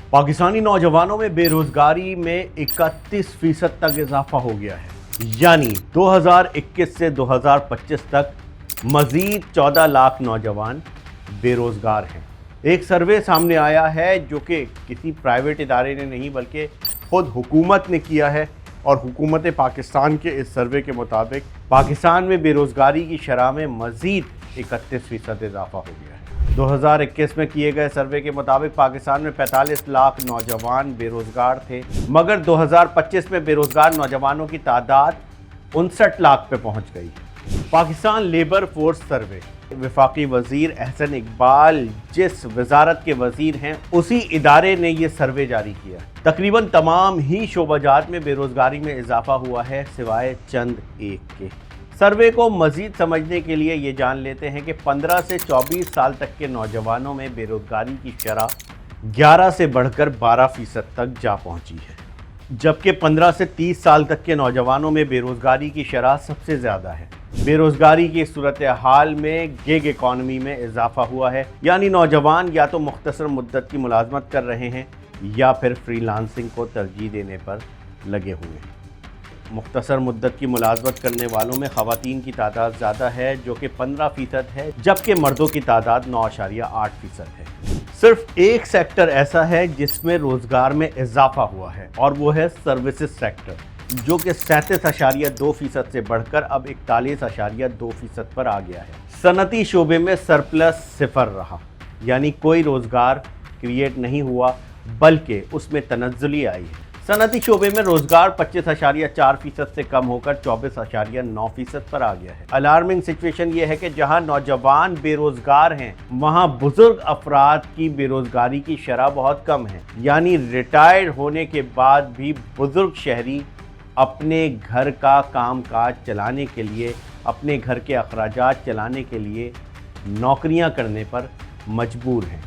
पाकिस्तानी नौजवानों में बेरोजगारी में 31% तक इजाफा हो गया है, यानी 2021 से 2025 तक मजीद 14 लाख नौजवान बेरोजगार हैं। एक सर्वे सामने आया है जो कि किसी प्राइवेट इदारे ने नहीं बल्कि खुद हुकूमत ने किया है, और हुकूमत पाकिस्तान के इस सर्वे के मुताबिक पाकिस्तान में बेरोजगारी की शरह में मजीद 31% इजाफा हो गया है। 2021 में किए गए सर्वे के मुताबिक पाकिस्तान में 45 लाख नौजवान बेरोजगार थे, मगर 2025 में बेरोजगार नौजवानों की तादाद 59 लाख पे पहुंच गई है। पाकिस्तान लेबर फोर्स सर्वे, वफाकी वज़ीर अहसन इकबाल जिस वजारत के वज़ीर हैं उसी इदारे ने ये सर्वे जारी किया। तकरीबन तमाम ही शोबाजात में बेरोजगारी में इजाफा हुआ है सिवाय चंद एक के। सर्वे को मज़ीद समझने के लिए ये जान लेते हैं कि 15 से 24 साल तक के नौजवानों में बेरोजगारी की शरह 11 से बढ़कर 12% तक जा पहुंची है, जबकि 15 से 30 साल तक के नौजवानों में बेरोजगारी की शरह सबसे ज़्यादा है। बेरोजगारी की सूरत हाल में गिग इकॉनमी में इजाफा हुआ है, यानी नौजवान या तो मुख्तसर मुद्दत की मुलाजमत कर रहे हैं या फिर फ्रीलांसिंग को तरजीह देने पर लगे हुए हैं। मुख्तसर मुद्दत की मुलाजमत करने वालों में ख़वातीन की तादाद ज़्यादा है जो कि 15% है, जबकि मर्दों की तादाद 9.8% है। सिर्फ एक सेक्टर ऐसा है जिसमें रोज़गार में इजाफा हुआ है और वो है सर्विसेज सेक्टर, जो कि 37.2% से बढ़कर अब 41.2% पर आ गया है। सनती शोबे में सरप्लस सिफर रहा, यानी कोई रोज़गार क्रिएट नहीं हुआ बल्कि उसमें तनज़्ज़ुली आई है। सनती शोबे में रोज़गार 25.4% से कम होकर 24.9% पर आ गया है। अलार्मिंग सिचुएशन ये है कि जहां नौजवान बेरोज़गार हैं वहां बुजुर्ग अफराद की बेरोज़गारी की शरह बहुत कम है, यानी रिटायर्ड होने के बाद भी बुजुर्ग शहरी अपने घर का काम काज चलाने के लिए, अपने घर के अखराजात चलाने के लिए नौकरियां करने पर मजबूर हैं।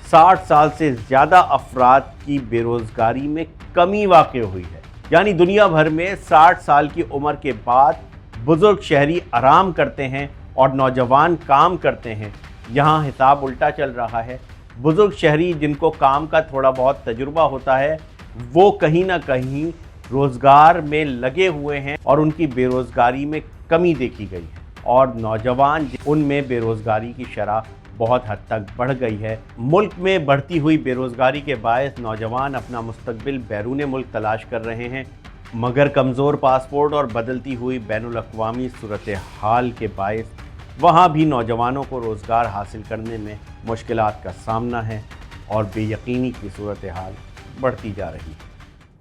60 साल से ज़्यादा अफराद की बेरोज़गारी में कमी वाक़ हुई है, यानी दुनिया भर में 60 साल की उम्र के बाद बुज़ुर्ग शहरी आराम करते हैं और नौजवान काम करते हैं। यहाँ हिसाब उल्टा चल रहा है। बुज़ुर्ग शहरी जिनको काम का थोड़ा बहुत तजुर्बा होता है वो कहीं ना कहीं रोज़गार में लगे हुए हैं और उनकी बेरोज़गारी में कमी देखी गई है, और नौजवान उनमें बेरोज़गारी की शरह बहुत हद तक बढ़ गई है। मुल्क में बढ़ती हुई बेरोज़गारी के बायस नौजवान अपना मुस्तकबिल बैरून मुल्क तलाश कर रहे हैं, मगर कमज़ोर पासपोर्ट और बदलती हुई बैनुल-अक़वामी सूरत हाल के बायस वहाँ भी नौजवानों को रोज़गार हासिल करने में मुश्किलात का सामना है और बेयकीनी की सूरत हाल बढ़ती जा रही है।